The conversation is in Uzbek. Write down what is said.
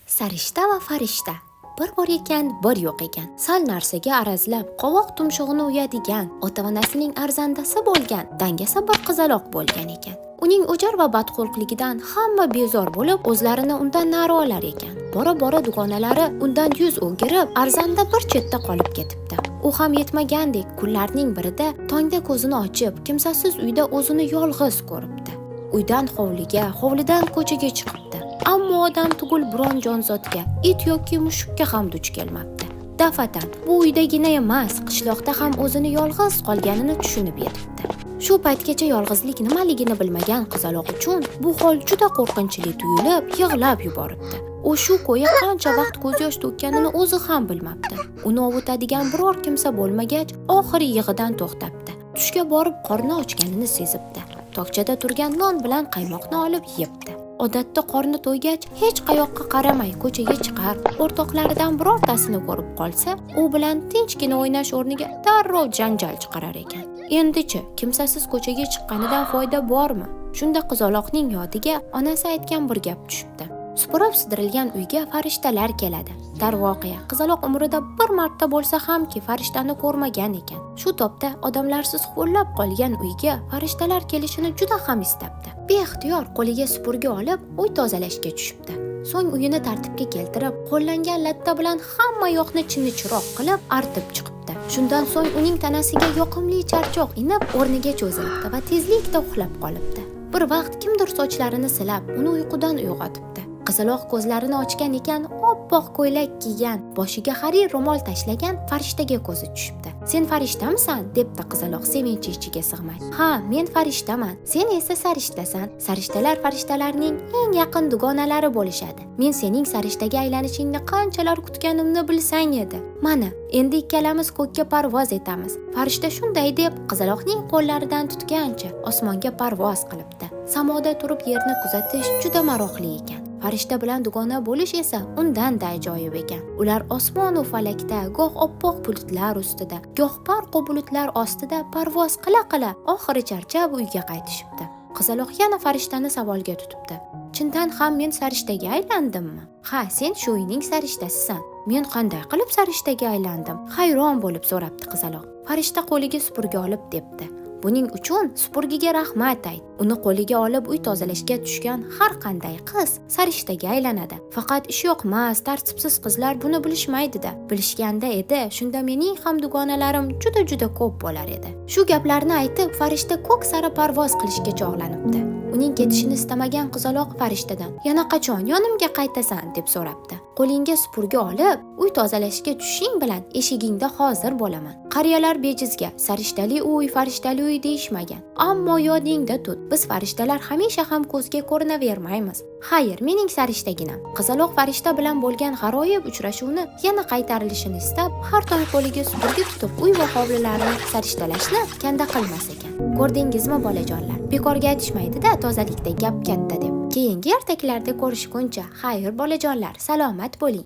Sarishta va farishta. Bir bor ekan, bir yo'q ekan. Sal narsaga arazlab, qovoq tumshug'ini uyadigan, ota-onasining arzandasi bo'lgan, dangasa bir qizaloq bo'lgan ekan. Uning o'jar va badxulqligidan hamma bezor bo'lib, o'zlarini undan nari olar ekan. Bora-bora dugonalari undan yuz o'girib, arzanda bir chetda qolib ketibdi. U ham yetmagandek, kunlarning birida tongda ko'zini ochib, kimsasiz uyda o'zini yolg'iz ko'ribdi. Uydan hovliga, hovlidan ko'chaga chiqibdi. Ammo odam tugul biron jonzotga, it yoki mushukka ham duch kelmabdi. Dafatan bu uydagina emas, qishloqda ham o'zini yolg'iz qolganini tushunib yetibdi. Shu paytgacha yolg'izlik nimaligini bilmagan qizaloq uchun bu hol juda qo'rqinchli tuyulib, yig'lab yuboribdi. U shu ko'yi qancha vaqt ko'z yosh to'kkanini o'zi ham bilmabdi. Uni ovutadigan biror kimsa bo'lmagach, oxiri yig'idan to'xtabdi. Tushga borib qorni ochganini sezibdi. Tokchada turgan non bilan qaymoqni olib yebdi. Odatda qorni to'ygach, hech qayoqqa qaramay ko'chaga chiqar, o'rtoqlaridan birortasini ko'rib qolsa, u bilan tinchgina o'ynash o'rniga darrov janjal chiqarar ekan. Endichi kimsasiz ko'chaga chiqqanidan foyda bormi? Shunda qizaloqning yodiga onasi aytgan bir gap tushibdi. Supurib sidirilgan uyga farishtalar keladi. Darvoqe, qizaloq umrida bir marta bo'lsa hamki farishtani ko'rmagan ekan. Shu topda odamlarsiz ho'llab qolgan uyga farishtalar kelishini juda ham istabdi. Beixtiyor qo'liga supurgi olib, uy tozalashga tushibdi. So'ng uyini tartibga keltirib, qo'llangan latta bilan hamma yoqni chinni-chiroq qilib artib chiqibdi. Shundan so'ng uning tanasiga yoqimli charchoq inib, o'rniga cho'zilibdi va tezlikda uxlab qolibdi. Bir vaqt kimdir sochlarini silab, uni uyqudan uyg'otibdi. Qizaloq ko'zlarini ochgan ekan, oppoq ko'ylak kiygan, boshiga xarir ro'mol tashlagan farishtaga ko'zi tushibdi. "Sen farishtamisan?" debdi qizaloq sevinchi ichiga sig'may. "Ha, men farishtaman. Sen esa sarishtasan. Sarishtalar farishtalarning eng yaqin dugonalari bo'lishadi. Men sening sarishtaga aylanishingni qanchalar kutganimni bilsang edi. Mana, endi ikkalamiz ko'kka parvoz etamiz." Farishta shunday deb qizaloqning qo'llaridan tutgancha osmonga parvoz qilibdi. Samoda turib yerni kuzatish juda maroqli ekan. Farishta bilan dugona bo'lish esa undan-da ajoyib ekan. Ular osmon va falakda, goh oppoq bulutlar ustida, goh parqu bulutlar ostida parvoz qila-qila oxiri charchab uyga qaytishibdi. Qizaloq yana farishtani savolga tutibdi. "Chindan ham men sarishtaga aylandimmi?" "Ha, sen shu uyning sarishtasisan." "Men qanday qilib sarishtaga aylandim?" hayron bo'lib so'rabdi qizaloq. Farishta qo'liga supurgi olib debdi. "Buning uchun supurgiga rahmat ayt. Uni qo'liga olib uy tozalashga tushgan har qanday qiz sarishtaga aylanadi. Faqat ish yo'qmas, tartibsiz qizlar buni bilishmaydi-da. Bilishganda edi, shunda mening ham dugonalarim juda ko'p bo'lar edi." Shu gaplarni aytib, farishta ko'k sari parvoz qilishga chog'lanibdi. Uning ketishini istamagan qizaloq farishtadan, "Yana qachon yonimga qaytasan?" deb so'rabdi. "Qo'lingga supurgi olib, uy tozalashga tushing bilan eshigingda hozir bo'laman." Qariyalar bejizga sarishtali uy, farishtali uy deyishmagan. Ammo yodingda tut, biz farishtalar hamisha ham ko'zga ko'rinavermaymiz. Xayr, mening sarishtaginam. Qizaloq farishta bilan bo'lgan g'aroyib uchrashuvni yana qaytarilishini istab, har tong qo'liga supurgi tutib, uy va hovlilarni sarishtalashni kanda qilmas ekan. Ko'rdingizmi bolajonlar? Bekorga aytishmaydi-da tozalikda gap katta deb. Keyingi ertaklarda ko'rishguncha, xayr bolajonlar, salomat bo'ling.